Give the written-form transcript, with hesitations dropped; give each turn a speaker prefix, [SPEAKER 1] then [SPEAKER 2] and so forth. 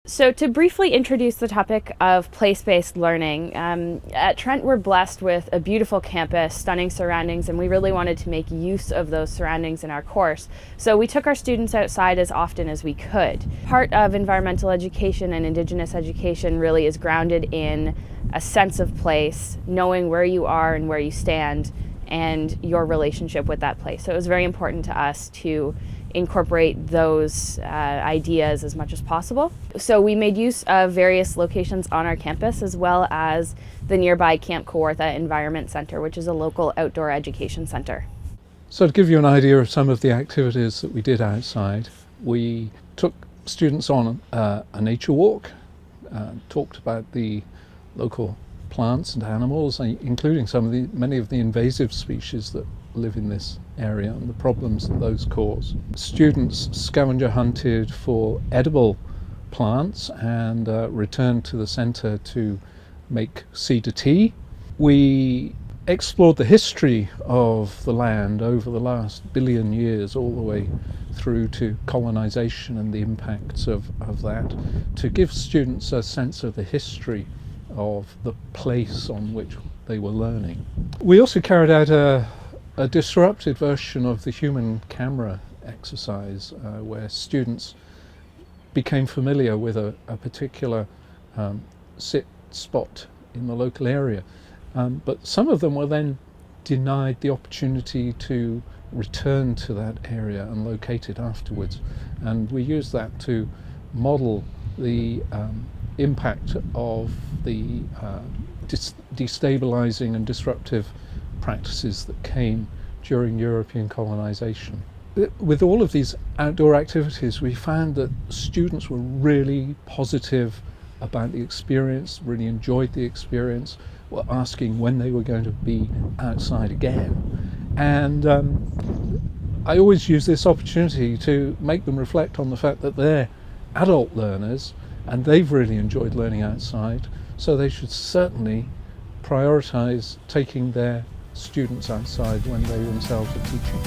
[SPEAKER 1] So to briefly introduce the topic of place-based learning, at Trent we're blessed with a beautiful campus, stunning surroundings, and we really wanted to make use of those surroundings in our course. So we took our students outside as often as we could. Part of environmental education and Indigenous education really is grounded in a sense of place, knowing where you are and where you stand, and your relationship with that place. So it was very important to us to incorporate those ideas as much as possible. So we made use of various locations on our campus, as well as the nearby Camp Kawartha Environment Center, which is a local outdoor education center.
[SPEAKER 2] So to give you an idea of some of the activities that we did outside, we took students on a nature walk, talked about the local plants and animals, including many of the invasive species that live in this area and the problems that those cause. Students scavenger hunted for edible plants and returned to the centre to make ESE-TE. We explored the history of the land over the last billion years, all the way through to colonisation and the impacts of that, to give students a sense of the history of the place on which they were learning. We also carried out a disrupted version of the human camera exercise, where students became familiar with a particular sit spot in the local area. But some of them were then denied the opportunity to return to that area and locate it afterwards. And we used that to model the impact of the destabilizing and disruptive practices that came during European colonisation. With all of these outdoor activities, we found that students were really positive about the experience, really enjoyed the experience, were asking when they were going to be outside again. And I always use this opportunity to make them reflect on the fact that they're adult learners and they've really enjoyed learning outside, so they should certainly prioritise taking their students outside when they themselves are teaching.